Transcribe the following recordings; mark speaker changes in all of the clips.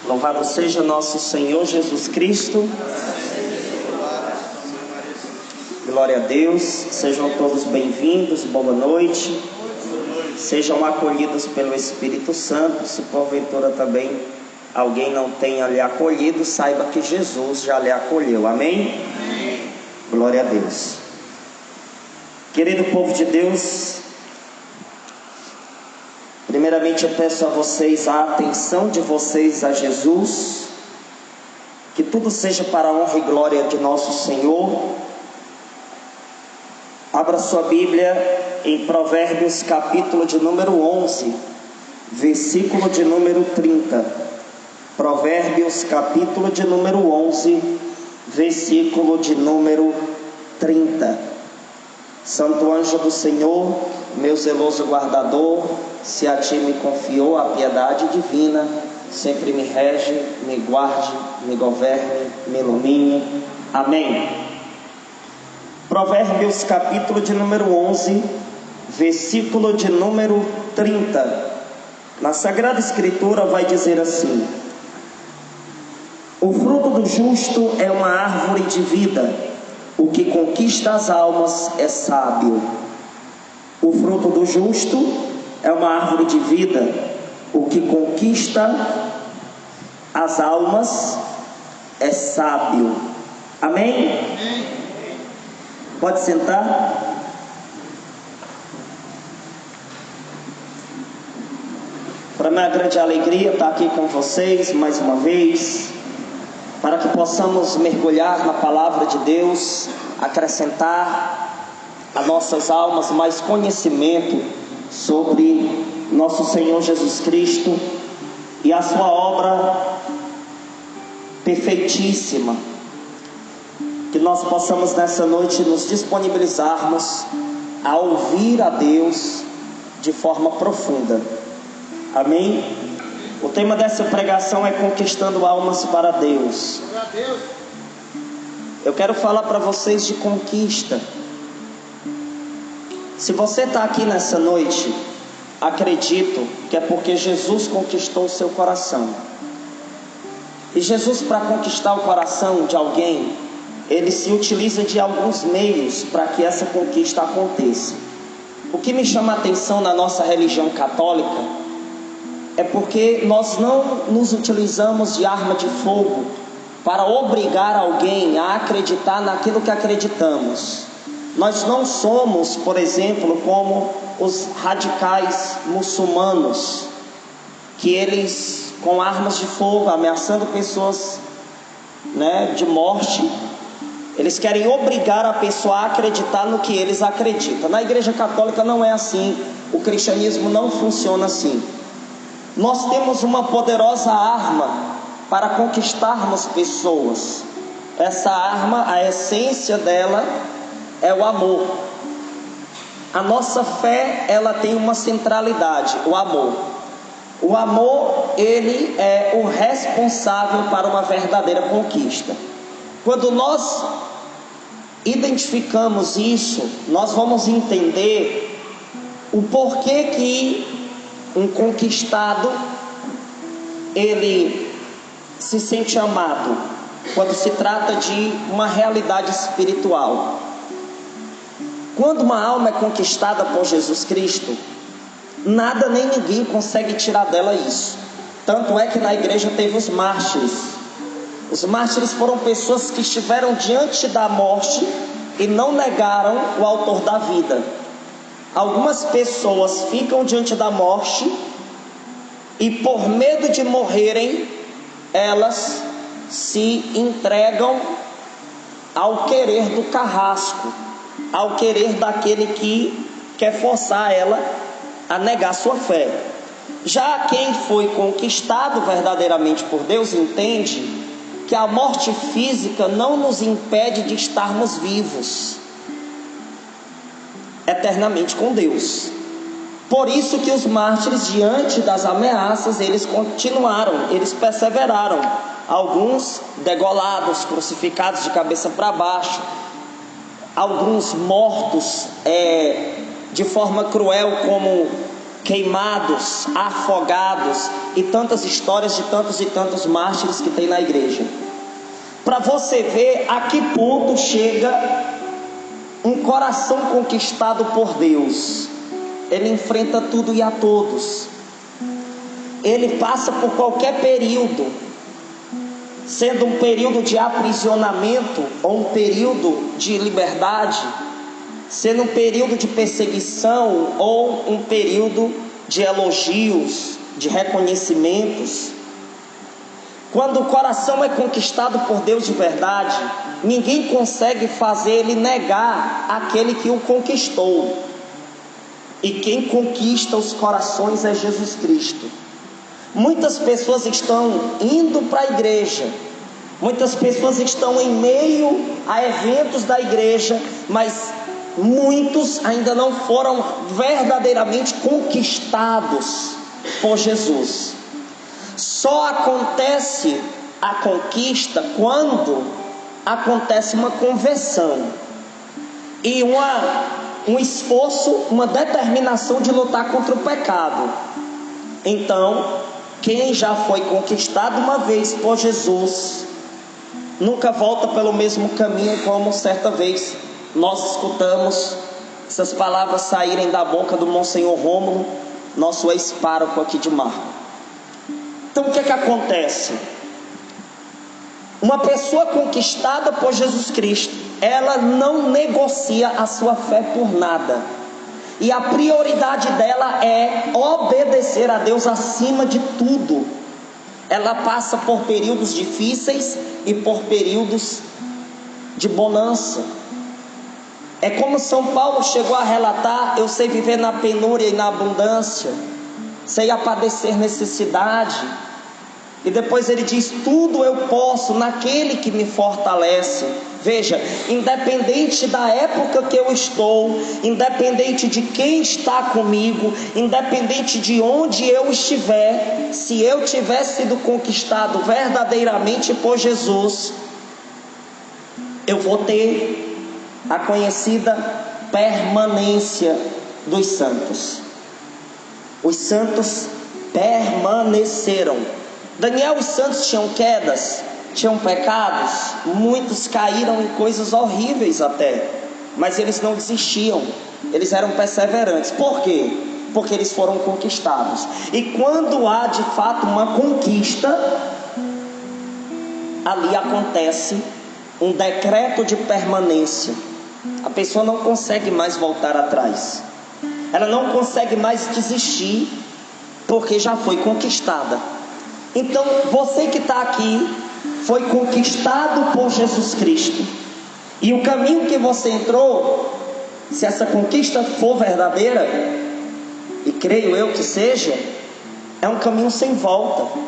Speaker 1: Louvado seja nosso Senhor Jesus Cristo. Glória a Deus. Sejam todos bem-vindos, boa noite. Sejam acolhidos pelo Espírito Santo. Se porventura também alguém não tenha lhe acolhido, saiba que Jesus já lhe acolheu. Amém? Amém. Glória a Deus. Querido povo de Deus, primeiramente eu peço a vocês a atenção de vocês a Jesus, que tudo seja para a honra e glória de nosso Senhor. Abra sua Bíblia em Provérbios capítulo de número 11, versículo de número 30. Provérbios capítulo de número 11, versículo de número 30. Santo anjo do Senhor, meu zeloso guardador, se a ti me confiou a piedade divina, sempre me rege, me guarde, me governe, me ilumine. Amém. Provérbios capítulo de número 11, versículo de número 30. Na Sagrada Escritura vai dizer assim: o fruto do justo é uma árvore de vida, o que conquista as almas é sábio. O fruto do justo é uma árvore de vida, o que conquista as almas é sábio. Amém? Pode sentar. Para minha grande alegria estar aqui com vocês mais uma vez, para que possamos mergulhar na palavra de Deus, acrescentar a nossas almas mais conhecimento sobre nosso Senhor Jesus Cristo e a sua obra perfeitíssima. Que nós possamos nessa noite nos disponibilizarmos a ouvir a Deus de forma profunda. Amém? O tema dessa pregação é conquistando almas para Deus. Eu quero falar para vocês de conquista. Se você está aqui nessa noite, acredito que é porque Jesus conquistou o seu coração. E Jesus, para conquistar o coração de alguém, ele se utiliza de alguns meios para que essa conquista aconteça. O que me chama a atenção na nossa religião católica é porque nós não nos utilizamos de arma de fogo para obrigar alguém a acreditar naquilo que acreditamos. Nós não somos, por exemplo, como os radicais muçulmanos, que eles, com armas de fogo, ameaçando pessoas, de morte, eles querem obrigar a pessoa a acreditar no que eles acreditam. Na Igreja Católica não é assim, o cristianismo não funciona assim. Nós temos uma poderosa arma para conquistarmos pessoas. Essa arma, a essência dela é o amor. A nossa fé, ela tem uma centralidade, o amor. O amor, ele é o responsável para uma verdadeira conquista. Quando nós identificamos isso, nós vamos entender o porquê que um conquistado, ele se sente amado quando se trata de uma realidade espiritual. Quando uma alma é conquistada por Jesus Cristo, nada nem ninguém consegue tirar dela isso. Tanto é que na igreja teve os mártires. Os mártires foram pessoas que estiveram diante da morte e não negaram o autor da vida. Algumas pessoas ficam diante da morte e, por medo de morrerem, elas se entregam ao querer do carrasco, ao querer daquele que quer forçar ela a negar sua fé. Já quem foi conquistado verdadeiramente por Deus entende que a morte física não nos impede de estarmos vivos eternamente com Deus. Por isso que os mártires, diante das ameaças, eles continuaram, eles perseveraram. Alguns degolados, crucificados de cabeça para baixo, alguns mortos de forma cruel, como queimados, afogados e tantas histórias de tantos e tantos mártires que tem na igreja. Para você ver a que ponto chega um coração conquistado por Deus. Ele enfrenta tudo e a todos. Ele passa por qualquer período, sendo um período de aprisionamento ou um período de liberdade, sendo um período de perseguição ou um período de elogios, de reconhecimentos. Quando o coração é conquistado por Deus de verdade, ninguém consegue fazer ele negar aquele que o conquistou. E quem conquista os corações é Jesus Cristo. Muitas pessoas estão indo para a igreja, muitas pessoas estão em meio a eventos da igreja, mas muitos ainda não foram verdadeiramente conquistados por Jesus. Só acontece a conquista quando acontece uma conversão e um esforço, uma determinação de lutar contra o pecado. Então, quem já foi conquistado uma vez por Jesus nunca volta pelo mesmo caminho, como certa vez nós escutamos essas palavras saírem da boca do Monsenhor Rômulo, nosso ex-pároco aqui de Marco. Então o que acontece? Uma pessoa conquistada por Jesus Cristo, ela não negocia a sua fé por nada, e a prioridade dela é obedecer a Deus acima de tudo. Ela passa por períodos difíceis e por períodos de bonança. É como São Paulo chegou a relatar: eu sei viver na penúria e na abundância, sei padecer necessidade. E depois ele diz: tudo eu posso naquele que me fortalece. Veja, independente da época que eu estou, independente de quem está comigo, independente de onde eu estiver, se eu tiver sido conquistado verdadeiramente por Jesus, eu vou ter a conhecida permanência dos santos. Os santos permaneceram. Daniel, os santos tinham quedas, tinham pecados, muitos caíram em coisas horríveis até, mas eles não desistiam, eles eram perseverantes. Por quê? Porque eles foram conquistados. E quando há de fato uma conquista, ali acontece um decreto de permanência. A pessoa não consegue mais voltar atrás, ela não consegue mais desistir, porque já foi conquistada. Então você que está aqui foi conquistado por Jesus Cristo, e o caminho que você entrou, se essa conquista for verdadeira, e creio eu que seja, é um caminho sem volta,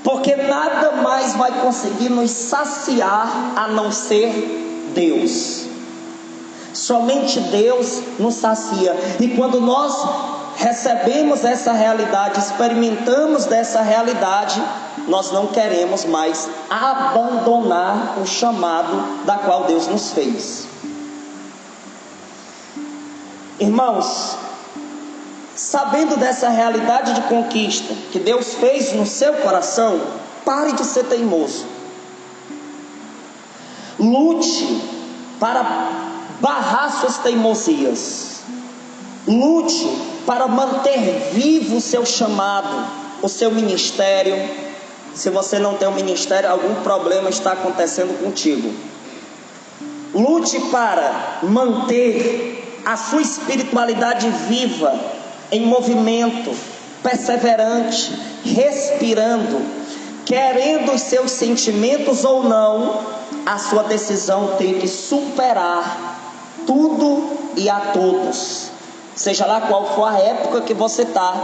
Speaker 1: porque nada mais vai conseguir nos saciar a não ser Deus. Somente Deus nos sacia. E quando nós recebemos essa realidade, experimentamos dessa realidade, nós não queremos mais abandonar o chamado da qual Deus nos fez. Irmãos, sabendo dessa realidade de conquista que Deus fez no seu coração, pare de ser teimoso. Lute para barrar suas teimosias. Lute para manter vivo o seu chamado, o seu ministério. Se você não tem um ministério, algum problema está acontecendo contigo. Lute para manter a sua espiritualidade viva, em movimento, perseverante, respirando, querendo os seus sentimentos ou não. A sua decisão tem que superar tudo e a todos. Seja lá qual for a época que você está,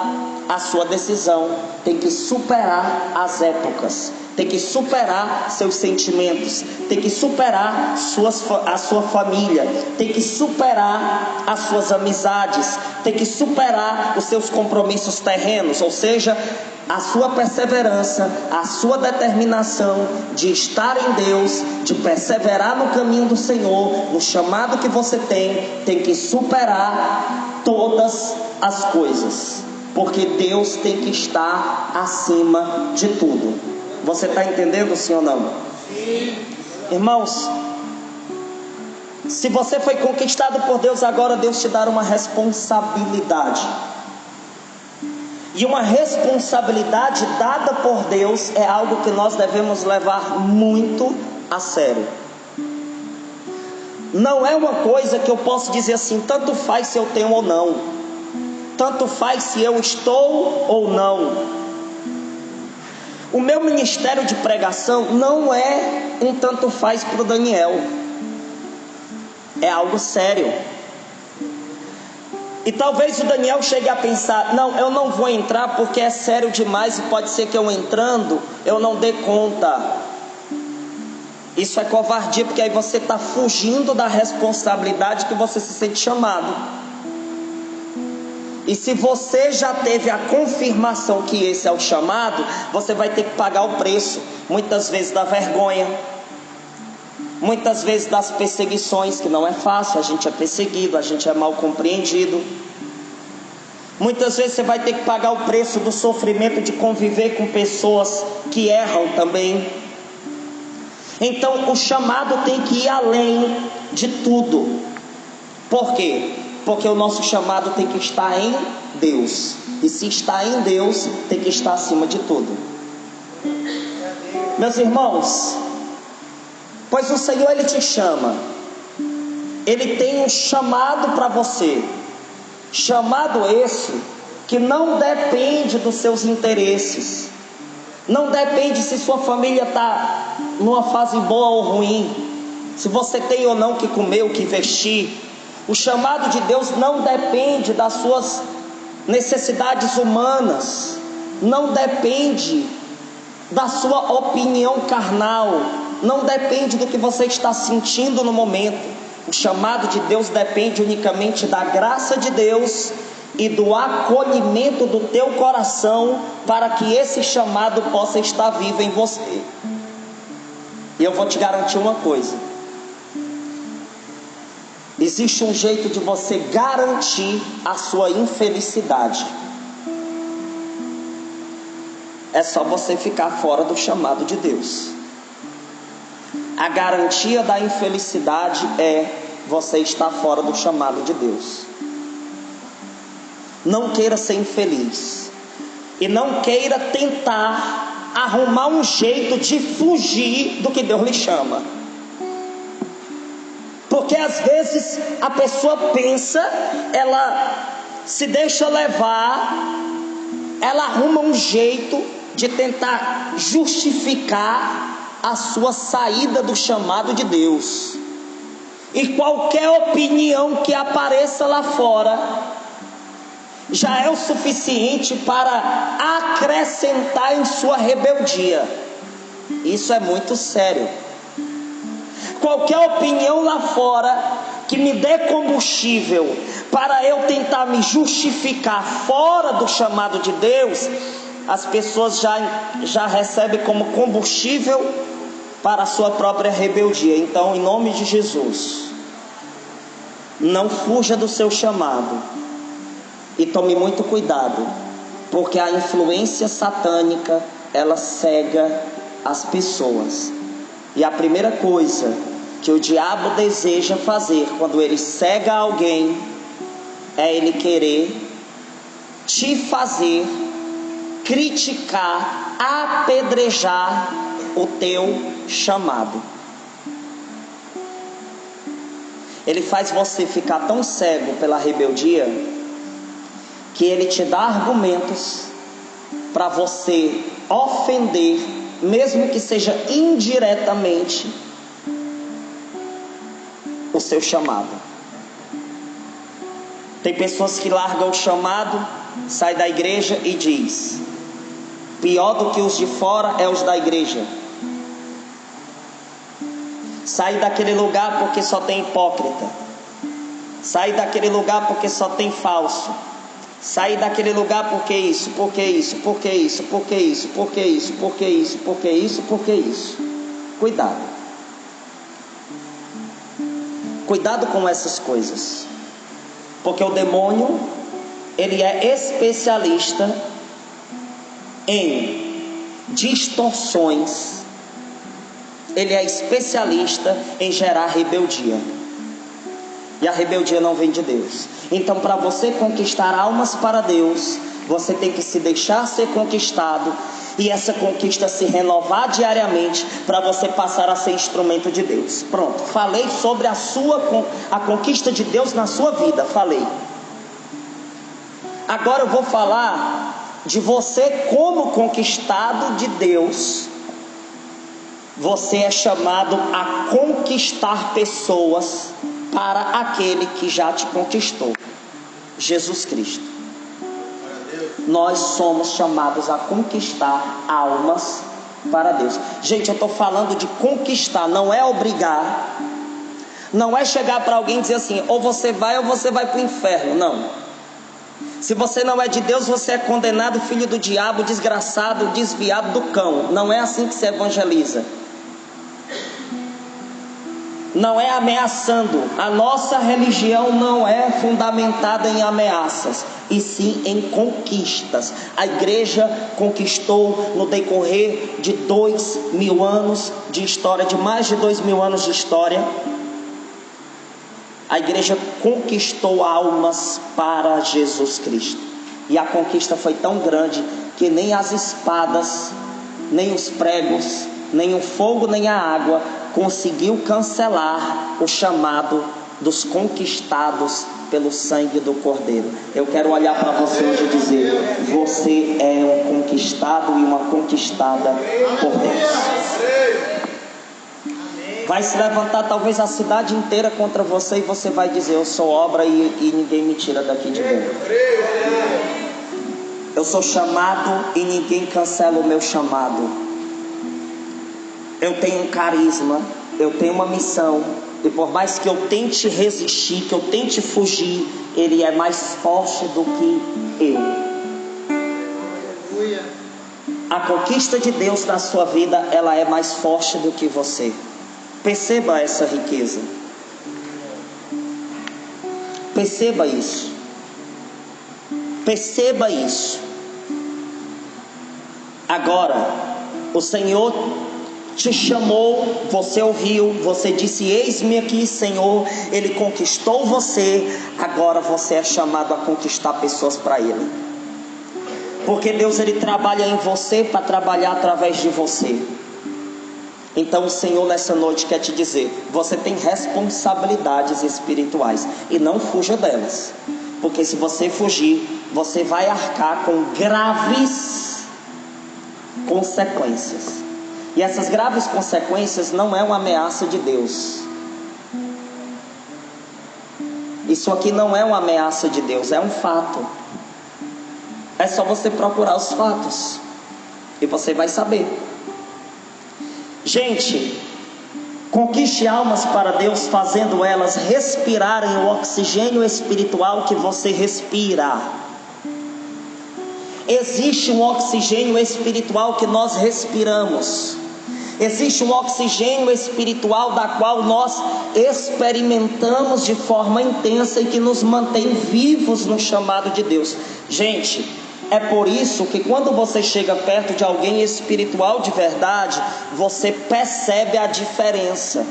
Speaker 1: a sua decisão tem que superar as épocas, tem que superar seus sentimentos, tem que superar a sua família, tem que superar as suas amizades, tem que superar os seus compromissos terrenos, ou seja, a sua perseverança, a sua determinação de estar em Deus, de perseverar no caminho do Senhor, no chamado que você tem que superar todas as coisas. porque Deus tem que estar acima de tudo. Você está entendendo, sim ou não? Sim. Irmãos, se você foi conquistado por Deus, agora Deus te dá uma responsabilidade. E uma responsabilidade dada por Deus é algo que nós devemos levar muito a sério. Não é uma coisa que eu posso dizer assim, tanto faz se eu tenho ou não, tanto faz se eu estou ou não. O meu ministério de pregação não é um tanto faz para o Daniel, é algo sério. E talvez o Daniel chegue a pensar, não, eu não vou entrar porque é sério demais e pode ser que eu entrando, eu não dê conta. Isso é covardia, porque aí você está fugindo da responsabilidade que você se sente chamado. E se você já teve a confirmação que esse é o chamado, você vai ter que pagar o preço, muitas vezes da vergonha, muitas vezes das perseguições, que não é fácil, a gente é perseguido, a gente é mal compreendido. Muitas vezes você vai ter que pagar o preço do sofrimento de conviver com pessoas que erram também. Então o chamado tem que ir além de tudo. Por quê? Porque o nosso chamado tem que estar em Deus. E se está em Deus, tem que estar acima de tudo. Meus irmãos, pois o Senhor, Ele te chama. Ele tem um chamado para você. Chamado esse que não depende dos seus interesses. Não depende se sua família está numa fase boa ou ruim, se você tem ou não o que comer, o que vestir. O chamado de Deus não depende das suas necessidades humanas, não depende da sua opinião carnal, não depende do que você está sentindo no momento. O chamado de Deus depende unicamente da graça de Deus e do acolhimento do teu coração, para que esse chamado possa estar vivo em você. E eu vou te garantir uma coisa: existe um jeito de você garantir a sua infelicidade. É só você ficar fora do chamado de Deus. A garantia da infelicidade é você estar fora do chamado de Deus. Não queira ser infeliz, e não queira tentar arrumar um jeito de fugir do que Deus lhe chama. Porque às vezes a pessoa pensa, ela se deixa levar, ela arruma um jeito de tentar justificar a sua saída do chamado de Deus. E qualquer opinião que apareça lá fora já é o suficiente para acrescentar em sua rebeldia. Isso é muito sério. Qualquer opinião lá fora que me dê combustível para eu tentar me justificar fora do chamado de Deus, as pessoas já recebem como combustível para a sua própria rebeldia. Então, em nome de Jesus, não fuja do seu chamado. E tome muito cuidado, porque a influência satânica, ela cega as pessoas. E a primeira coisa que o diabo deseja fazer quando ele cega alguém, é ele querer te fazer criticar, apedrejar o teu chamado. Ele faz você ficar tão cego pela rebeldia, que ele te dá argumentos para você ofender, mesmo que seja indiretamente, o seu chamado. Tem pessoas que largam o chamado, sai da igreja e diz: pior do que os de fora é os da igreja. Sai daquele lugar porque só tem hipócrita. Sai daquele lugar porque só tem falso. Sair daquele lugar porque isso, porque isso, porque isso, porque isso, porque isso, porque isso, porque isso, porque isso. Cuidado. Cuidado com essas coisas. Porque o demônio, ele é especialista em distorções, ele é especialista em gerar rebeldia. E a rebeldia não vem de Deus. Então, para você conquistar almas para Deus, você tem que se deixar ser conquistado, e essa conquista se renovar diariamente, para você passar a ser instrumento de Deus. Pronto, falei sobre a conquista de Deus na sua vida, falei. Agora eu vou falar de você como conquistado de Deus. Você é chamado a conquistar pessoas para aquele que já te conquistou, Jesus Cristo. Nós somos chamados a conquistar almas para Deus. Gente, eu estou falando de conquistar, não é obrigar. Não é chegar para alguém e dizer assim, ou você vai para o inferno. Não. Se você não é de Deus, você é condenado, filho do diabo, desgraçado, desviado do cão. Não é assim que se evangeliza. Não é ameaçando. A nossa religião não é fundamentada em ameaças, e sim em conquistas. A igreja conquistou no decorrer de 2000 anos de história, de mais de 2000 anos de história, a igreja conquistou almas para Jesus Cristo. E a conquista foi tão grande que nem as espadas, nem os pregos, nem o fogo, nem a água conseguiu cancelar o chamado dos conquistados pelo sangue do Cordeiro. Eu quero olhar para você hoje e dizer: você é um conquistado e uma conquistada por Deus. Vai se levantar talvez a cidade inteira contra você, e você vai dizer: eu sou obra e ninguém me tira daqui de dentro. Eu sou chamado e ninguém cancela o meu chamado. Eu tenho um carisma, eu tenho uma missão, e por mais que eu tente resistir, que eu tente fugir, ele é mais forte do que eu. A conquista de Deus na sua vida, ela é mais forte do que você. Perceba essa riqueza. Perceba isso. Perceba isso. Agora, o Senhor te chamou, você ouviu, você disse: eis-me aqui, Senhor. Ele conquistou você. Agora você é chamado a conquistar pessoas para Ele, porque Deus, Ele trabalha em você para trabalhar através de você. Então o Senhor nessa noite quer te dizer: você tem responsabilidades espirituais, e não fuja delas, porque se você fugir, você vai arcar com graves consequências. E essas graves consequências não é uma ameaça de Deus. Isso aqui não é uma ameaça de Deus, é um fato. É só você procurar os fatos e você vai saber. Gente, conquiste almas para Deus fazendo elas respirarem o oxigênio espiritual que você respira. Existe um oxigênio espiritual que nós respiramos. Existe um oxigênio espiritual da qual nós experimentamos de forma intensa e que nos mantém vivos no chamado de Deus. Gente, é por isso que quando você chega perto de alguém espiritual de verdade, você percebe a diferença.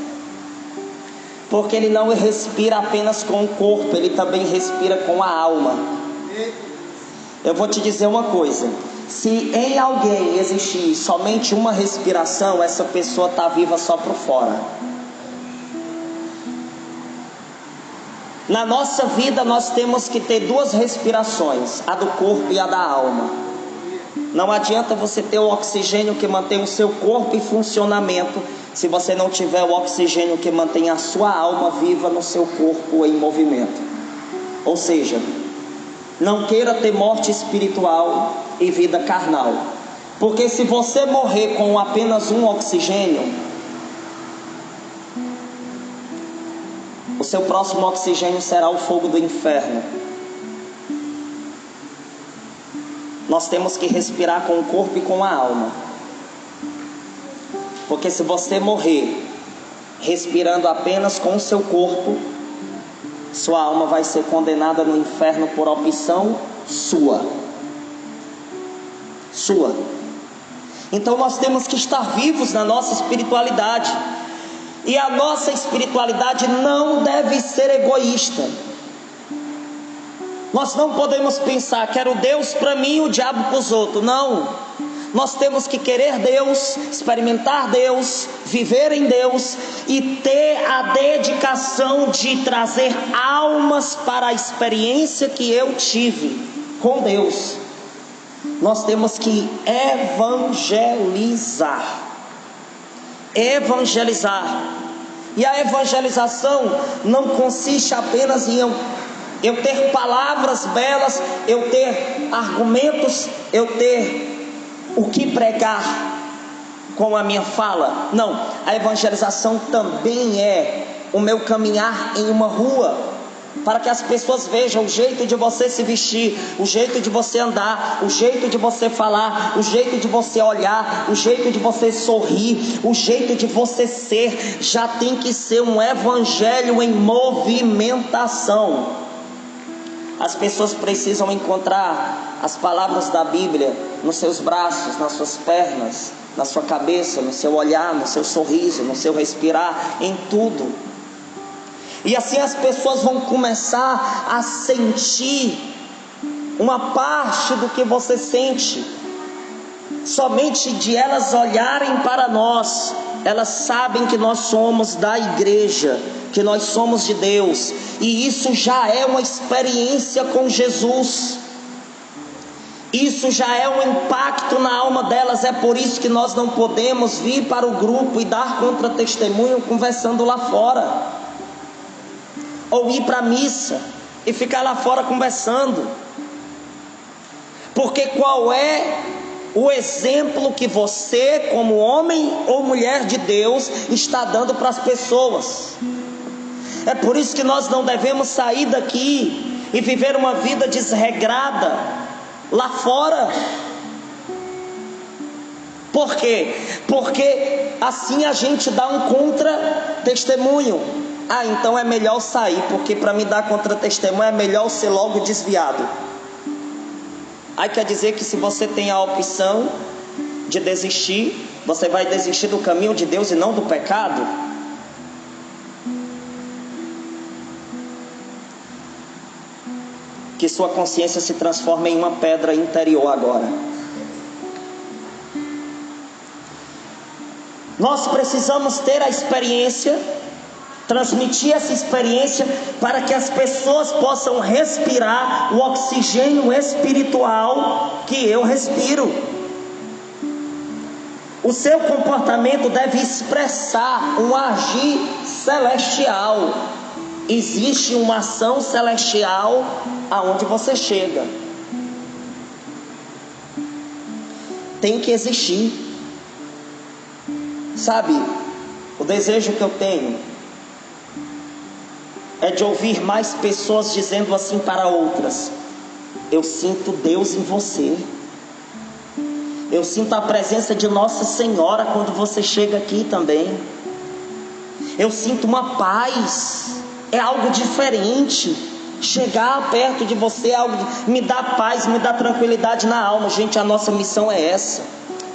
Speaker 1: Porque ele não respira apenas com o corpo, ele também respira com a alma. Eu vou te dizer uma coisa: se em alguém existir somente uma respiração, essa pessoa está viva só por fora. Na nossa vida nós temos que ter duas respirações, a do corpo e a da alma. Não adianta você ter o oxigênio que mantém o seu corpo em funcionamento, se você não tiver o oxigênio que mantém a sua alma viva no seu corpo em movimento. Ou seja, não queira ter morte espiritual e vida carnal, porque se você morrer com apenas um oxigênio, o seu próximo oxigênio será o fogo do inferno. Nós temos que respirar com o corpo e com a alma, porque se você morrer respirando apenas com o seu corpo, sua alma vai ser condenada no inferno por opção sua. Então nós temos que estar vivos na nossa espiritualidade. E a nossa espiritualidade não deve ser egoísta. Nós não podemos pensar, quero Deus para mim e o diabo para os outros. Não. Nós temos que querer Deus, experimentar Deus, viver em Deus e ter a dedicação de trazer almas para a experiência que eu tive com Deus. Nós temos que evangelizar. E a evangelização não consiste apenas em eu ter palavras belas, eu ter argumentos, eu ter o que pregar com a minha fala. Não, a evangelização também é o meu caminhar em uma rua, para que as pessoas vejam o jeito de você se vestir, o jeito de você andar, o jeito de você falar, o jeito de você olhar, o jeito de você sorrir, o jeito de você ser. Já tem que ser um evangelho em movimentação. As pessoas precisam encontrar as palavras da Bíblia nos seus braços, nas suas pernas, na sua cabeça, no seu olhar, no seu sorriso, no seu respirar, em tudo. E assim as pessoas vão começar a sentir uma parte do que você sente. Somente de elas olharem para nós, elas sabem que nós somos da igreja, que nós somos de Deus. E isso já é uma experiência com Jesus. Isso já é um impacto na alma delas. É por isso que nós não podemos vir para o grupo e dar contra-testemunho conversando lá fora, ou ir para a missa e ficar lá fora conversando. Porque qual é o exemplo que você, como homem ou mulher de Deus, está dando para as pessoas? É por isso que nós não devemos sair daqui e viver uma vida desregrada lá fora. Por quê? Porque assim a gente dá um contra-testemunho. Então é melhor sair, porque para me dar contra-testemunho é melhor ser logo desviado. Aí quer dizer que se você tem a opção de desistir, você vai desistir do caminho de Deus e não do pecado? Que sua consciência se transforme em uma pedra interior agora. Nós precisamos ter a experiência, transmitir essa experiência, para que as pessoas possam respirar o oxigênio espiritual que eu respiro. O seu comportamento deve expressar um agir celestial. Existe uma ação celestial aonde você chega. Tem que existir. Sabe, o desejo que eu tenho é de ouvir mais pessoas dizendo assim para outras: eu sinto Deus em você. Eu sinto a presença de Nossa Senhora quando você chega aqui também. Eu sinto uma paz. É algo diferente. Chegar perto de você é algo me dá paz, me dá tranquilidade na alma. Gente, a nossa missão é essa: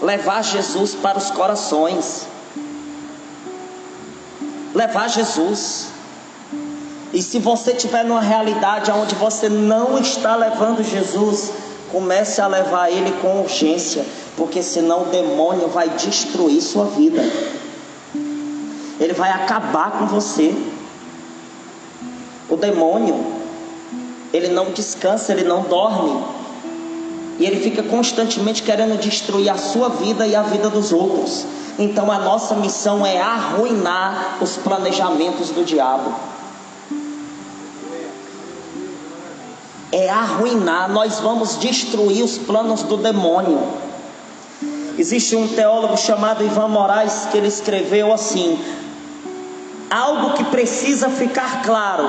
Speaker 1: levar Jesus para os corações. Levar Jesus. E se você estiver numa realidade onde você não está levando Jesus, comece a levar Ele com urgência, porque senão o demônio vai destruir sua vida. Ele vai acabar com você. O demônio, ele não descansa, ele não dorme, e ele fica constantemente querendo destruir a sua vida e a vida dos outros. Então a nossa missão é arruinar os planejamentos do diabo. É arruinar, nós vamos destruir os planos do demônio. Existe um teólogo chamado Ivan Moraes que ele escreveu assim: algo que precisa ficar claro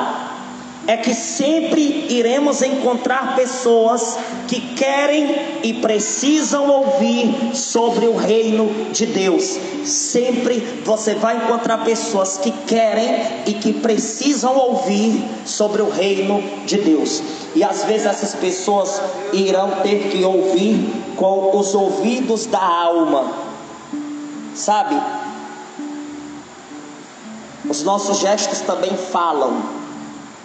Speaker 1: é que sempre iremos encontrar pessoas que querem e precisam ouvir sobre o reino de Deus. Sempre você vai encontrar pessoas que querem e que precisam ouvir sobre o reino de Deus. E às vezes essas pessoas irão ter que ouvir com os ouvidos da alma, sabe? Os nossos gestos também falam.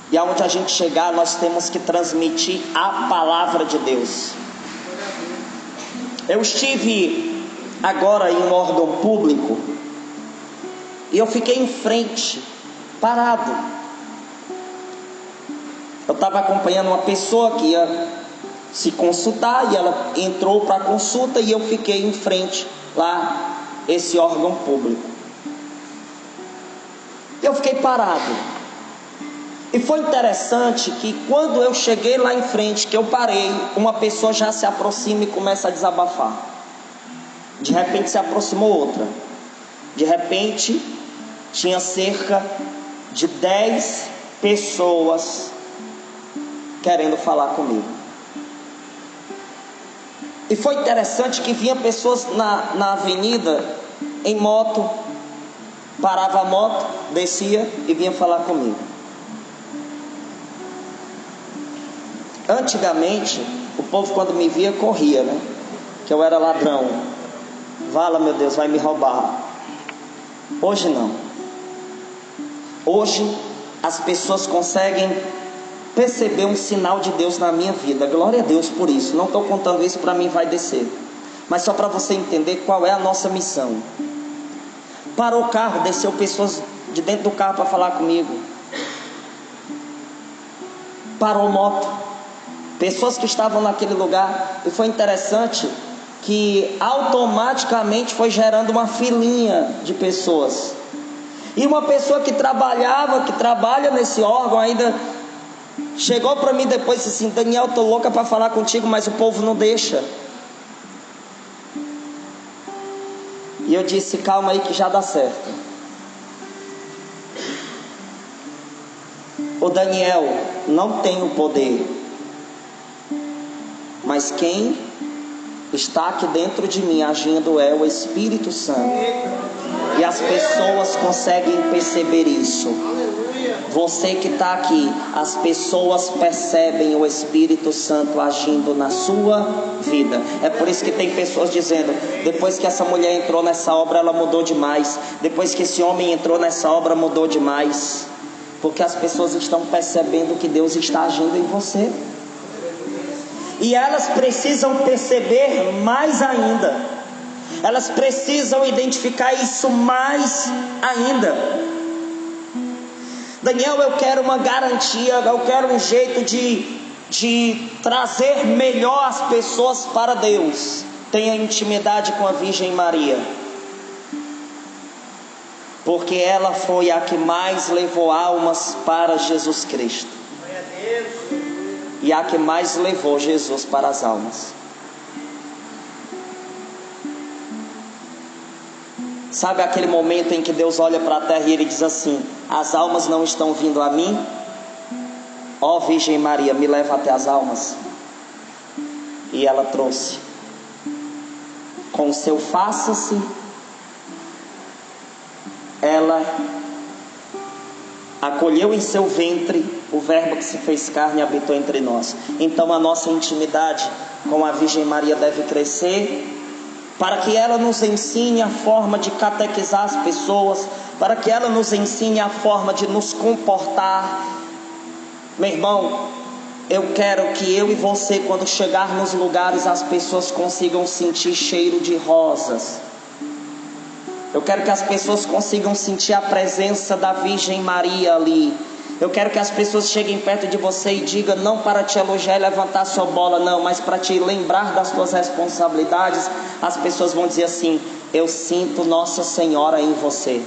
Speaker 1: E aonde a gente chegar, nós temos que transmitir a palavra de Deus. Eu estive agora em um órgão público e eu fiquei em frente, parado. Eu estava acompanhando uma pessoa que ia se consultar e ela entrou para a consulta e eu fiquei em frente lá, esse órgão público. Eu fiquei parado. E foi interessante que quando eu cheguei lá em frente, que eu parei, uma pessoa já se aproxima e começa a desabafar. De repente se aproximou outra. De repente tinha cerca de 10 pessoas querendo falar comigo. E foi interessante que vinha pessoas na avenida em moto, parava a moto, descia e vinha falar comigo. Antigamente, o povo quando me via corria, né? Que eu era ladrão. Vala, meu Deus, vai me roubar. Hoje não. Hoje as pessoas conseguem perceber um sinal de Deus na minha vida. Glória a Deus por isso. Não estou contando isso para mim vai descer, mas só para você entender qual é a nossa missão. Parou o carro, desceu pessoas de dentro do carro para falar comigo. Parou moto, pessoas que estavam naquele lugar. E foi interessante que automaticamente foi gerando uma filinha de pessoas. E uma pessoa que trabalha nesse órgão ainda chegou para mim depois e disse assim: Daniel, estou louca para falar contigo, mas o povo não deixa. E eu disse: calma aí que já dá certo. O Daniel não tem o poder, mas quem está aqui dentro de mim agindo é o Espírito Santo. E as pessoas conseguem perceber isso. Você que está aqui, as pessoas percebem o Espírito Santo agindo na sua vida. É por isso que tem pessoas dizendo: depois que essa mulher entrou nessa obra, ela mudou demais. Depois que esse homem entrou nessa obra, mudou demais. Porque as pessoas estão percebendo que Deus está agindo em você. E elas precisam perceber mais ainda. Elas precisam identificar isso mais ainda. Daniel, eu quero uma garantia, eu quero um jeito de trazer melhor as pessoas para Deus. Tenha intimidade com a Virgem Maria, porque ela foi a que mais levou almas para Jesus Cristo, e a que mais levou Jesus para as almas. Sabe aquele momento em que Deus olha para a terra e Ele diz assim: as almas não estão vindo a mim? Ó Virgem Maria, me leva até as almas. E ela trouxe. Com o seu faça-se, ela acolheu em seu ventre o verbo que se fez carne e habitou entre nós. Então a nossa intimidade com a Virgem Maria deve crescer, para que ela nos ensine a forma de catequizar as pessoas, para que ela nos ensine a forma de nos comportar. Meu irmão, eu quero que eu e você, quando chegar nos lugares, as pessoas consigam sentir cheiro de rosas. Eu quero que as pessoas consigam sentir a presença da Virgem Maria ali. Eu quero que as pessoas cheguem perto de você e digam, não para te elogiar e levantar sua bola, não, mas para te lembrar das tuas responsabilidades. As pessoas vão dizer assim: eu sinto Nossa Senhora em você.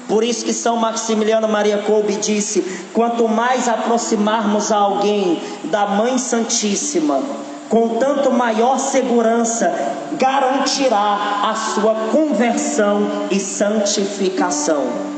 Speaker 1: Por isso que São Maximiliano Maria Kolbe disse: quanto mais aproximarmos a alguém da Mãe Santíssima, com tanto maior segurança garantirá a sua conversão e santificação.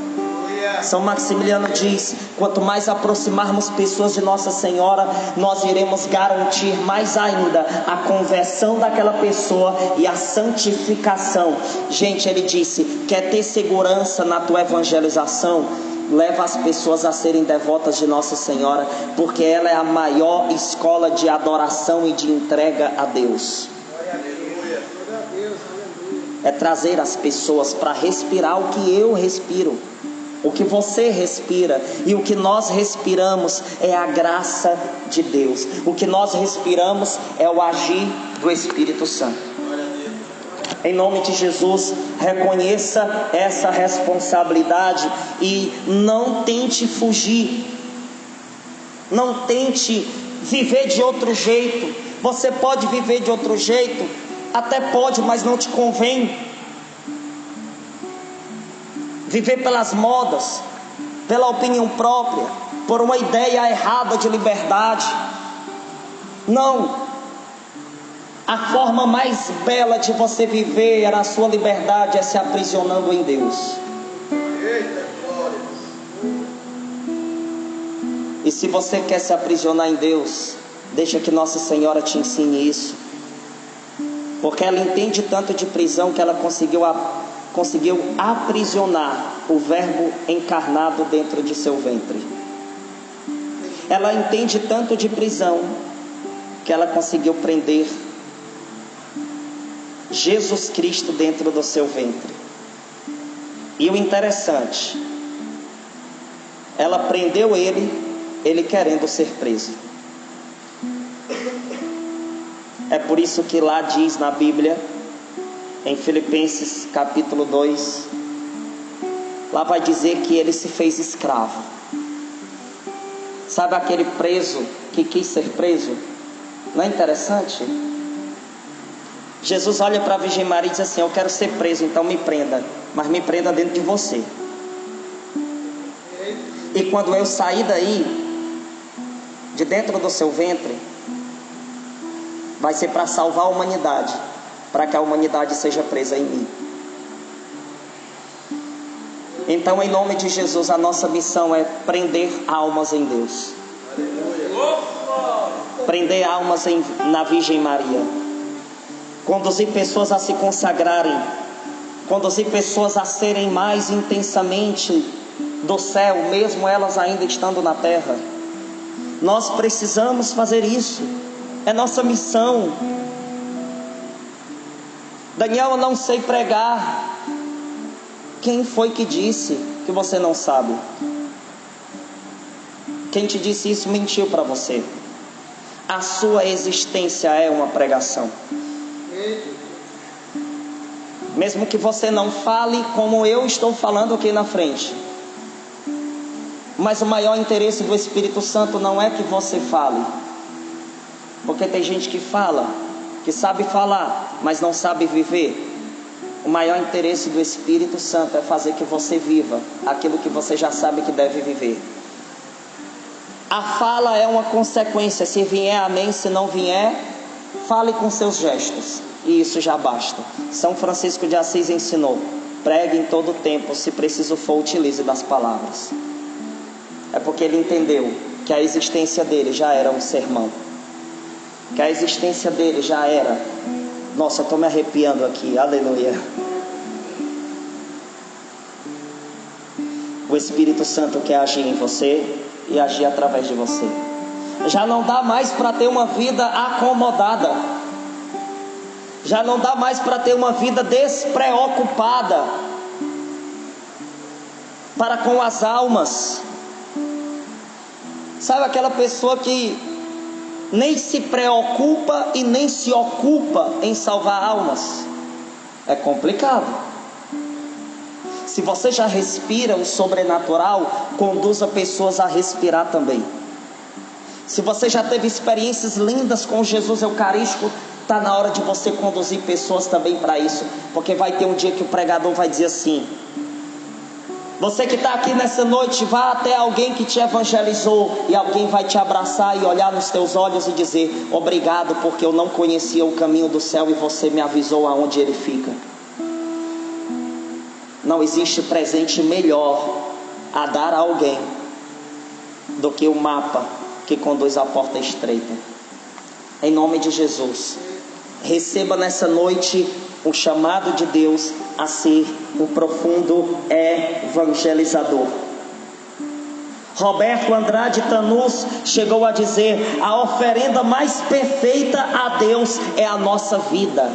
Speaker 1: São Maximiliano diz: quanto mais aproximarmos pessoas de Nossa Senhora, nós iremos garantir mais ainda a conversão daquela pessoa e a santificação. Gente, ele disse: quer ter segurança na tua evangelização? Leva as pessoas a serem devotas de Nossa Senhora, porque ela é a maior escola de adoração e de entrega a Deus. É trazer as pessoas para respirar o que eu respiro, o que você respira, e o que nós respiramos é a graça de Deus. O que nós respiramos é o agir do Espírito Santo. Em nome de Jesus, reconheça essa responsabilidade e não tente fugir, não tente viver de outro jeito. Você pode viver de outro jeito, até pode, mas não te convém. Viver pelas modas, pela opinião própria, por uma ideia errada de liberdade. Não. A forma mais bela de você viver a sua liberdade é se aprisionando em Deus. E se você quer se aprisionar em Deus, deixa que Nossa Senhora te ensine isso. Porque ela entende tanto de prisão que ela conseguiu aprisionar o Verbo encarnado dentro de seu ventre. Ela entende tanto de prisão que ela conseguiu prender Jesus Cristo dentro do seu ventre. E o interessante, ela prendeu ele querendo ser preso. É por isso que lá diz na Bíblia, em Filipenses capítulo 2, lá vai dizer que ele se fez escravo. Sabe aquele preso que quis ser preso? Não é interessante? Jesus olha para a Virgem Maria e diz assim: eu quero ser preso, então me prenda, mas me prenda dentro de você. E quando eu sair daí, de dentro do seu ventre, vai ser para salvar a humanidade, para que a humanidade seja presa em mim. Então, em nome de Jesus, a nossa missão é prender almas em Deus. Prender almas na Virgem Maria. Conduzir pessoas a se consagrarem. Conduzir pessoas a serem mais intensamente do céu, mesmo elas ainda estando na terra. Nós precisamos fazer isso. É nossa missão. Daniel, eu não sei pregar. Quem foi que disse que você não sabe? Quem te disse isso mentiu para você. A sua existência é uma pregação. Mesmo que você não fale como eu estou falando aqui na frente, mas o maior interesse do Espírito Santo não é que você fale, porque tem gente que fala, que sabe falar, mas não sabe viver. O maior interesse do Espírito Santo é fazer que você viva aquilo que você já sabe que deve viver. A fala é uma consequência. Se vier, amém. Se não vier, fale com seus gestos, e isso já basta. São Francisco de Assis ensinou: pregue em todo tempo, se preciso for, utilize das palavras. É porque ele entendeu que a existência dele já era um sermão, que a existência dele já era... Nossa, eu estou me arrepiando aqui, aleluia. O Espírito Santo quer agir em você e agir através de você. Já não dá mais para ter uma vida acomodada. Já não dá mais para ter uma vida despreocupada para com as almas. Sabe aquela pessoa que nem se preocupa e nem se ocupa em salvar almas? É complicado. Se você já respira o sobrenatural, conduza pessoas a respirar também. Se você já teve experiências lindas com Jesus Eucarístico, está na hora de você conduzir pessoas também para isso. Porque vai ter um dia que o pregador vai dizer assim: você que está aqui nessa noite, vá até alguém que te evangelizou, e alguém vai te abraçar e olhar nos teus olhos e dizer: obrigado, porque eu não conhecia o caminho do céu e você me avisou aonde ele fica. Não existe presente melhor a dar a alguém do que o mapa que conduz à porta estreita. Em nome de Jesus, receba nessa noite o chamado de Deus a ser um profundo evangelizador. Roberto Andrade Tanus chegou a dizer: a oferenda mais perfeita a Deus é a nossa vida.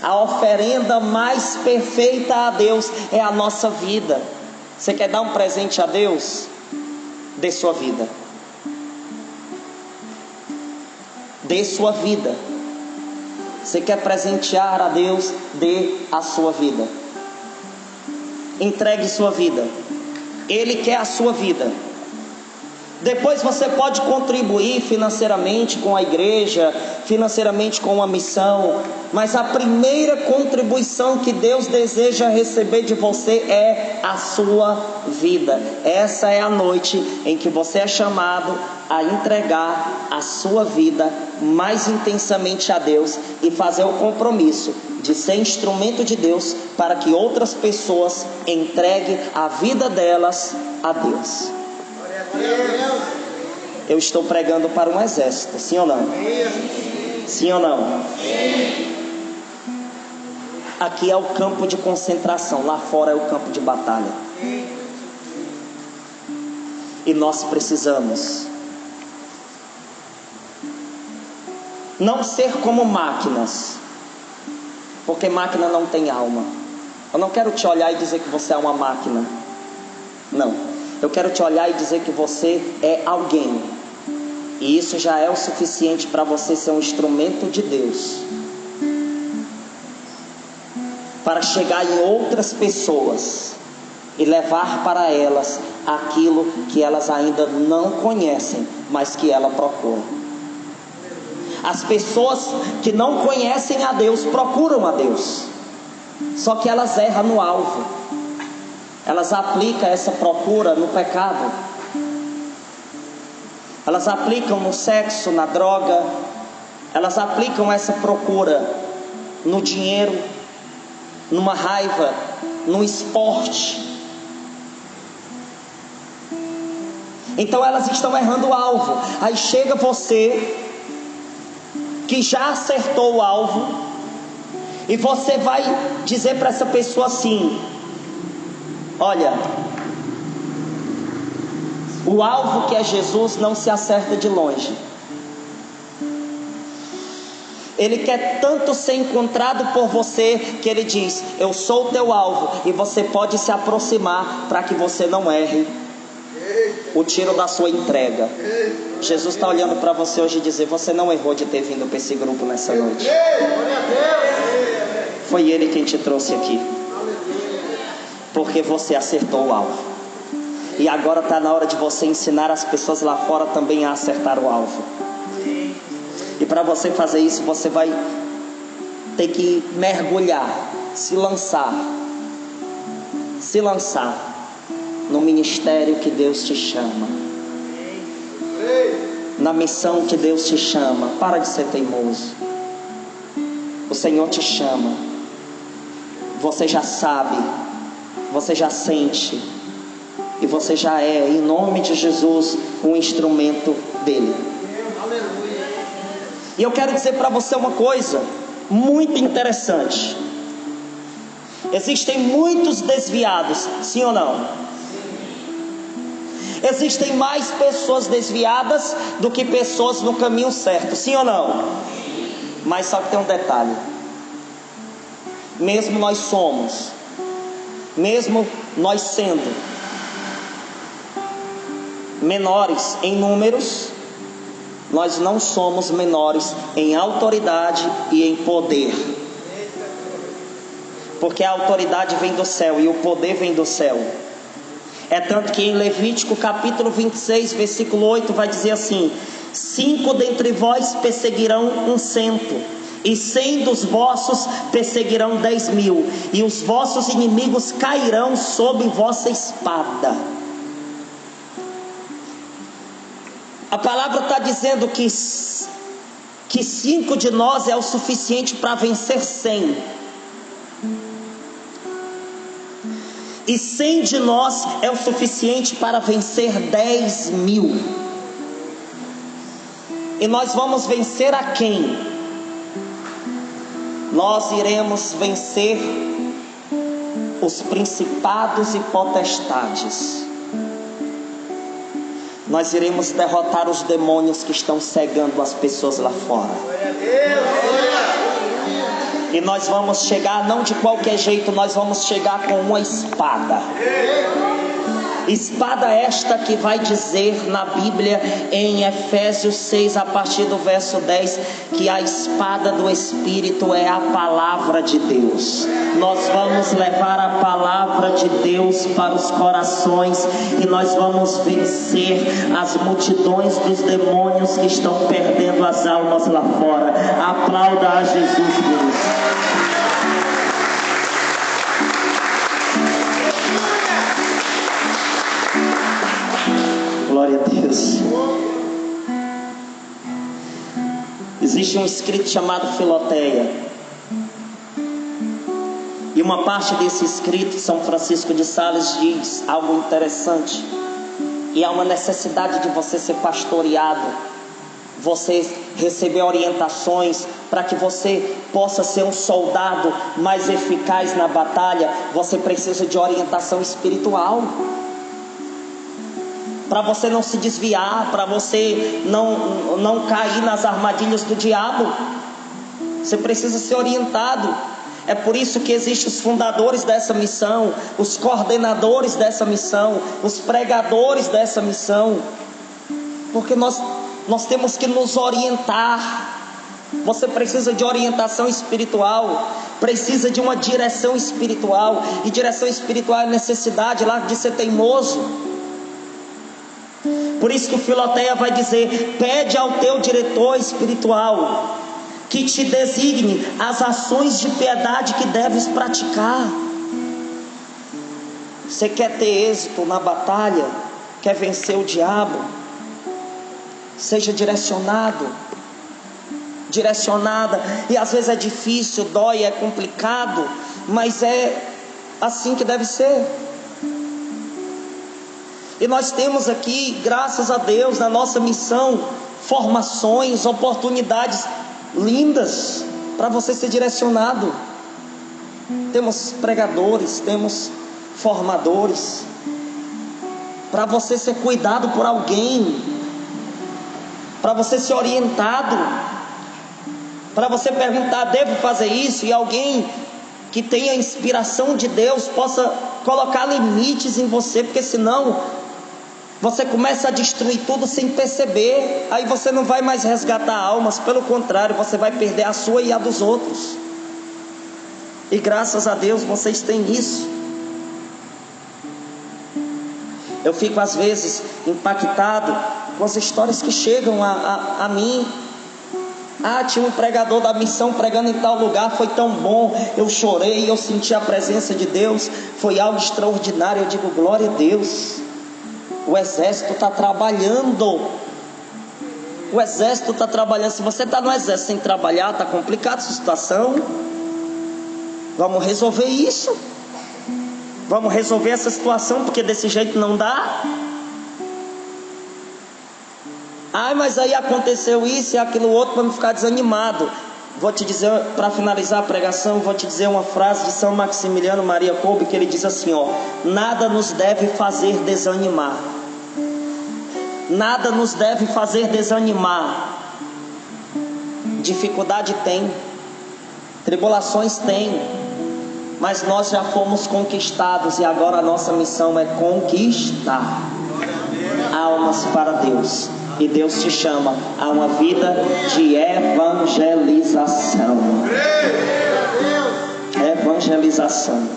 Speaker 1: A oferenda mais perfeita a Deus é a nossa vida. Você quer dar um presente a Deus? Dê sua vida. Dê sua vida. Você quer presentear a Deus? Dê a sua vida. Entregue sua vida. Ele quer a sua vida. Depois você pode contribuir financeiramente com a igreja, financeiramente com uma missão, mas a primeira contribuição que Deus deseja receber de você é a sua vida. Essa é a noite em que você é chamado a entregar a sua vida mais intensamente a Deus e fazer o compromisso de ser instrumento de Deus para que outras pessoas entreguem a vida delas a Deus. Eu estou pregando para um exército, sim ou não? Sim ou não? Aqui é o campo de concentração, lá fora é o campo de batalha. E nós precisamos não ser como máquinas, porque máquina não tem alma. Eu não quero te olhar e dizer que você é uma máquina. Não, eu quero te olhar e dizer que você é alguém, e isso já é o suficiente para você ser um instrumento de Deus, para chegar em outras pessoas e levar para elas aquilo que elas ainda não conhecem, mas que ela procura. As pessoas que não conhecem a Deus procuram a Deus, só que elas erram no alvo. Elas aplicam essa procura no pecado. Elas aplicam no sexo, na droga. Elas aplicam essa procura no dinheiro, numa raiva, no esporte. Então elas estão errando o alvo. Aí chega você que já acertou o alvo, e você vai dizer para essa pessoa assim: olha, o alvo que é Jesus não se acerta de longe. Ele quer tanto ser encontrado por você que ele diz: eu sou o teu alvo, e você pode se aproximar para que você não erre o tiro da sua entrega. Jesus está olhando para você hoje e dizer: você não errou de ter vindo para esse grupo nessa noite. Foi Ele quem te trouxe aqui, porque você acertou o alvo. E agora está na hora de você ensinar as pessoas lá fora também a acertar o alvo. E para você fazer isso, você vai ter que mergulhar, se lançar no ministério que Deus te chama, na missão que Deus te chama. Para de ser teimoso. O Senhor te chama. Você já sabe, você já sente, e você já é, em nome de Jesus, um instrumento dele. E eu quero dizer para você uma coisa muito interessante. Existem muitos desviados, sim ou não? Existem mais pessoas desviadas do que pessoas no caminho certo, sim ou não? Mas só que tem um detalhe: mesmo nós sendo menores em números, nós não somos menores em autoridade e em poder, porque a autoridade vem do céu e o poder vem do céu. É tanto que em Levítico capítulo 26 versículo 8 vai dizer assim: 5 dentre vós perseguirão 100, e 100 dos vossos perseguirão 10.000, e os vossos inimigos cairão sob vossa espada. A palavra está dizendo que 5 de nós é o suficiente para vencer 100. E 100 de nós é o suficiente para vencer 10.000. E nós vamos vencer a quem? Nós iremos vencer os principados e potestades. Nós iremos derrotar os demônios que estão cegando as pessoas lá fora. E nós vamos chegar, não de qualquer jeito, nós vamos chegar com uma espada. Espada esta que vai dizer na Bíblia, em Efésios 6, a partir do verso 10, que a espada do Espírito é a palavra de Deus. Nós vamos levar a palavra de Deus para os corações, e nós vamos vencer as multidões dos demônios que estão perdendo as almas lá fora. Aplauda a Jesus por isso. Glória a Deus. Existe um escrito chamado Filoteia, e uma parte desse escrito, São Francisco de Sales diz algo interessante, e há uma necessidade de você ser pastoreado, você receber orientações para que você possa ser um soldado mais eficaz na batalha. Você precisa de orientação espiritual, para você não se desviar, para você não cair nas armadilhas do diabo. Você precisa ser orientado. É por isso que existem os fundadores dessa missão, os coordenadores dessa missão, os pregadores dessa missão, porque nós temos que nos orientar. Você precisa de orientação espiritual, precisa de uma direção espiritual, e direção espiritual é necessidade lá de ser teimoso. Por isso que o Filoteia vai dizer: pede ao teu diretor espiritual que te designe as ações de piedade que deves praticar. Você quer ter êxito na batalha? Quer vencer o diabo? Seja direcionada. E às vezes é difícil, dói, é complicado, mas é assim que deve ser. E nós temos aqui, graças a Deus, na nossa missão, formações, oportunidades lindas para você ser direcionado. Temos pregadores, temos formadores, para você ser cuidado por alguém, para você ser orientado, para você perguntar: devo fazer isso? E alguém que tenha inspiração de Deus possa colocar limites em você, porque senão você começa a destruir tudo sem perceber. Aí você não vai mais resgatar almas, pelo contrário, você vai perder a sua e a dos outros. E graças a Deus vocês têm isso. Eu fico às vezes impactado com as histórias que chegam a mim. Tinha um pregador da missão pregando em tal lugar, foi tão bom, eu chorei, eu senti a presença de Deus, foi algo extraordinário. Eu digo: glória a Deus. O exército está trabalhando. O exército está trabalhando. Se você está no exército sem trabalhar, está complicada a sua situação. Vamos resolver isso. Vamos resolver essa situação, porque desse jeito não dá. Mas aí aconteceu isso e aquilo outro, para não ficar desanimado. Vou te dizer, para finalizar a pregação, vou te dizer uma frase de São Maximiliano Maria Kolbe, que ele diz assim: nada nos deve fazer desanimar. Nada nos deve fazer desanimar. Dificuldade tem, tribulações tem, mas nós já fomos conquistados, e agora a nossa missão é conquistar almas para Deus. E Deus te chama a uma vida de evangelização. Evangelização.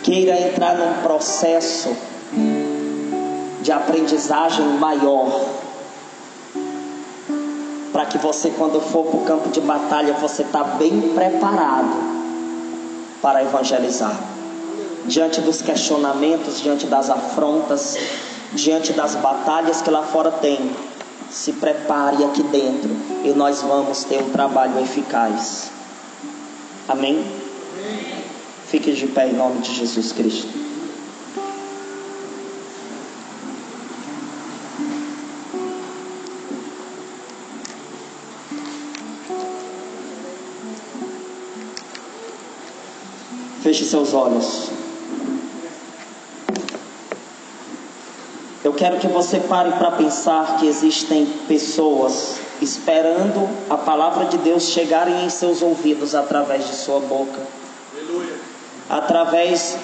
Speaker 1: Queira entrar num processo de aprendizagem maior, para que você, quando for para o campo de batalha, você está bem preparado para evangelizar. Diante dos questionamentos, diante das afrontas, diante das batalhas que lá fora tem, se prepare aqui dentro, e nós vamos ter um trabalho eficaz. Amém? Fique de pé em nome de Jesus Cristo. Feche seus olhos. Eu quero que você pare para pensar que existem pessoas esperando a palavra de Deus chegarem em seus ouvidos através de sua boca. Aleluia. Através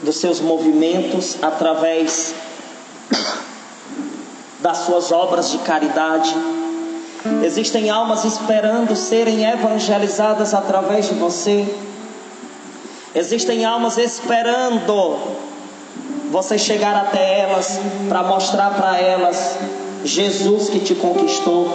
Speaker 1: dos seus movimentos, através das suas obras de caridade. Existem almas esperando serem evangelizadas através de você. Existem almas esperando você chegar até elas para mostrar para elas Jesus que te conquistou.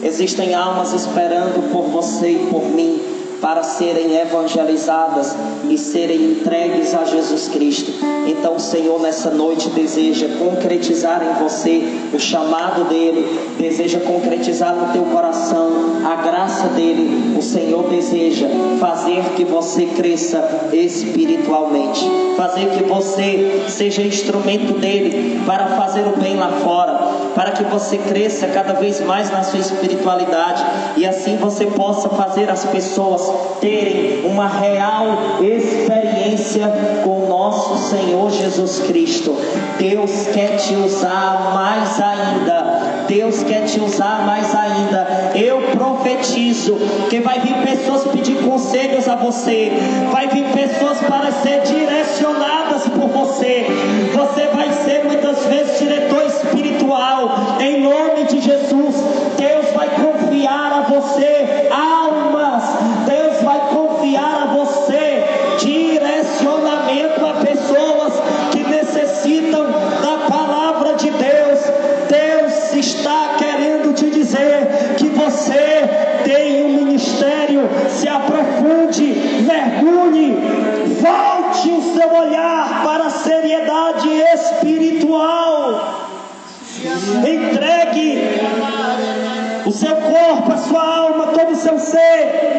Speaker 1: Existem almas esperando por você e por mim para serem evangelizadas e serem entregues a Jesus Cristo. Então o Senhor nessa noite deseja concretizar em você o chamado dele, deseja concretizar no teu coração a graça dele. O Senhor deseja fazer que você cresça espiritualmente, fazer que você seja instrumento dele para fazer o bem lá fora, para que você cresça cada vez mais na sua espiritualidade e assim você possa fazer as pessoas terem uma real experiência com o nosso Senhor Jesus Cristo. Deus quer te usar mais ainda. Deus quer te usar mais ainda. Eu profetizo que vai vir pessoas pedir conselhos a você, vai vir pessoas para ser direcionadas por você. Você vai ser muitas vezes diretor espiritual. Em nome de Jesus, Deus vai confiar a você almas. Deus vai confiar a você direcionamento a pessoas que necessitam da palavra de Deus. Deus está querendo te dizer que você tem um ministério. Se aprofunde, mergulhe, volte o seu olhar para a seriedade espiritual. Entregue o seu corpo, a sua alma, todo o seu ser.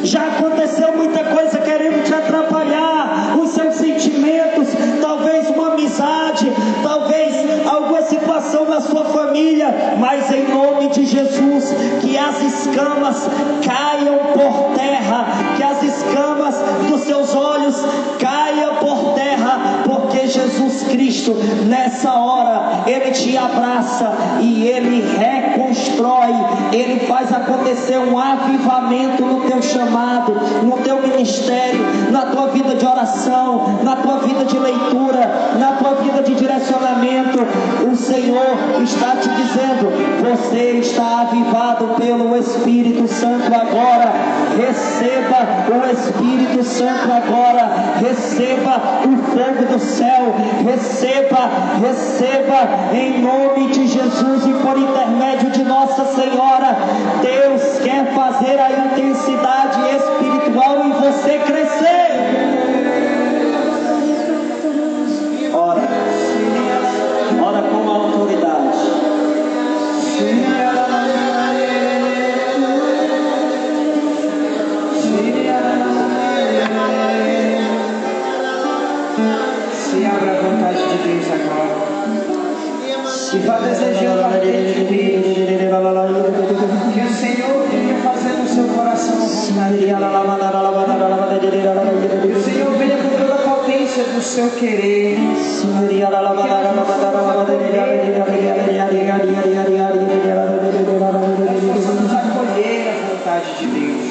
Speaker 1: Já aconteceu muita coisa querendo te atrapalhar, os seus sentimentos, talvez uma amizade, talvez alguma situação na sua família, mas em nome de Jesus, que as escamas caiam por terra, que as escamas dos seus olhos caiam por terra, porque Jesus Cristo, nessa hora, Ele te abraça e Ele reconstrói, Ele faz acontecer um avivamento no teu chamado, no teu ministério, na tua vida de oração, na tua vida de leitura, na tua vida de direcionamento. O Senhor está te dizendo: você está avivado pelo Espírito Santo agora. Receba o Espírito Santo agora. Receba o fogo do céu. Receba em nome de Jesus e por intermédio de Nossa Senhora. Deus quer fazer a intensidade espiritual em você crescer. Ora com autoridade.
Speaker 2: Se abra a vontade de Deus agora. E vá desejando a Deus de Deus. Que o Senhor venha fazer no seu coração a vontade de Deus. Que o Senhor venha com toda a potência do seu querer. Possamos acolher a vontade de Deus.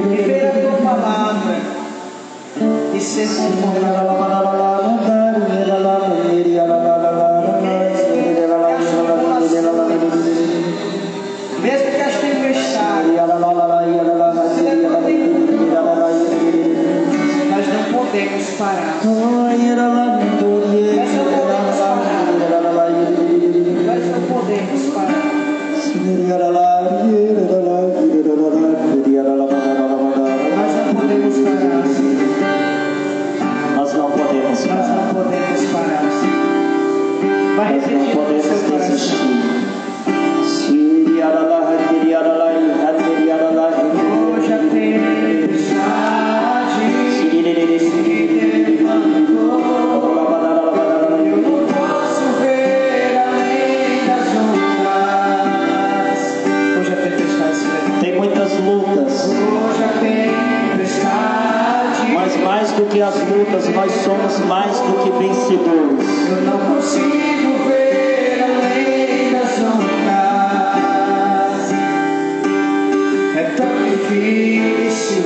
Speaker 2: Viver a tua palavra e ser conformado. Mesmo que as tempestades nós não podemos parar. Nós não podemos parar.
Speaker 1: Nós não podemos parar.
Speaker 2: Vai repetir no seu coração.
Speaker 1: lutas nós somos mais do que vencedores.
Speaker 2: Eu não consigo ver além das ondas. É tão difícil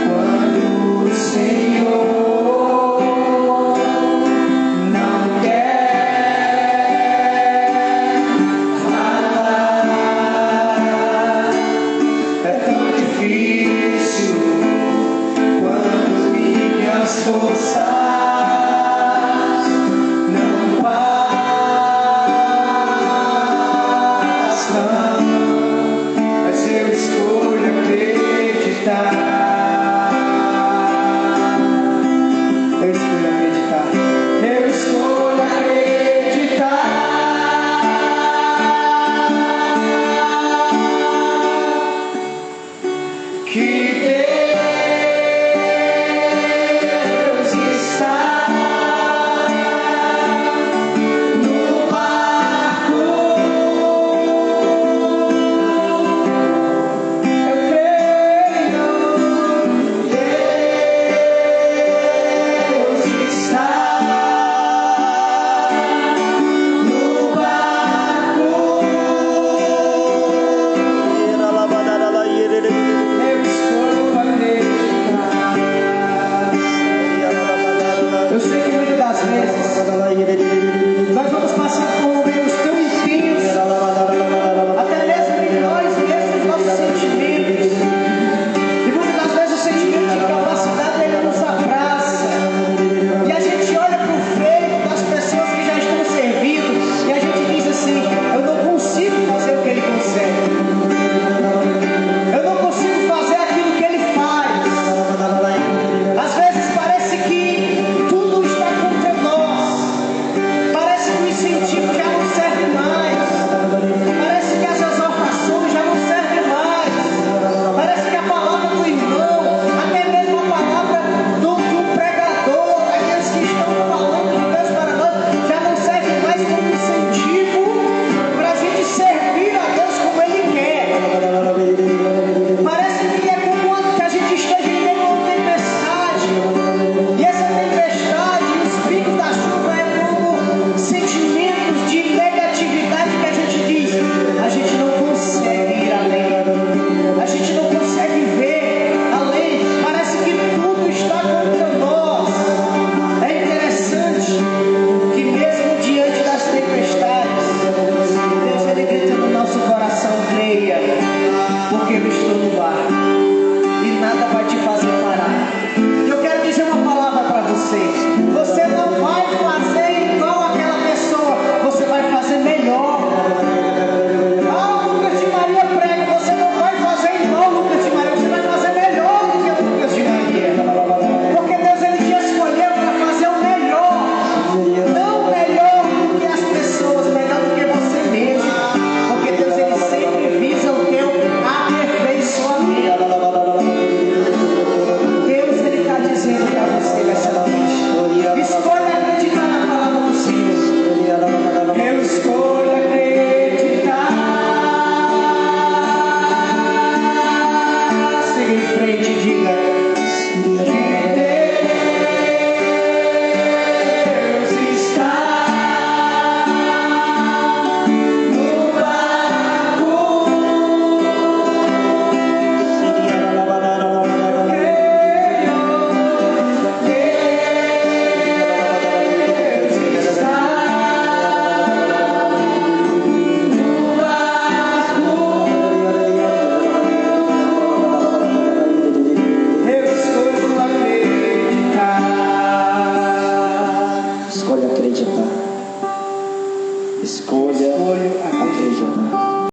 Speaker 2: quando o Senhor não quer falar. É tão difícil quando minhas forças não bastam, mas eu escolho acreditar. Eu escolho acreditar. Eu escolho acreditar que Deus está no barco. Eu creio, Deus está no barco. Eu escolho acreditar. Eu sei que muitas das vezes nós vamos passar por momentos tão inteiros, até mesmo em nós mesmos, nossos sentimentos. E muitas das vezes o sentimento de incapacidade ele nos abraça. E a gente olha para o feito das pessoas que já estão servindo e a gente diz assim: eu não consigo fazer o que ele consegue. Eu não consigo fazer aquilo que ele faz. Às vezes parece que tudo está contra nós. Parece que o incentivo já não serve mais. Parece que as exortações já não servem mais. Parece que a palavra do irmão, até mesmo a palavra do pregador, daqueles que estão falando de Deus para nós, já não serve mais como incentivo para a gente servir a Deus como Ele quer. Parece que é como que a gente esteja em meio a uma tempestade. E essa tempestade, os picos da chuva é como sentimentos de negatividade que a gente diz: a gente não consegue ir além, a gente não consegue ver além, parece que tudo está contra nós. É interessante que mesmo diante das tempestades, Deus ele grita no nosso coração: creia, porque eu estou no barco e nada vai te fazer parar. Eu quero dizer uma palavra para vocês: você não vai fazer igual aquela pessoa, você vai fazer melhor. Ah, Lucas de Maria prega, você não vai fazer igual Lucas de Maria, você vai fazer melhor do que Lucas de Maria. Porque Deus ele te escolheu para fazer o melhor. Não melhor do que as pessoas, melhor do que você mesmo. Porque Deus ele sempre visa o teu aperfeiçoamento. Deus ele está dizendo para você nessa noite: escolha acreditar na palavra do Senhor. Eu escolho acreditar. Siga em frente e diga: que Deus está no barco.
Speaker 1: Escolha acreditar. Escolha acreditar.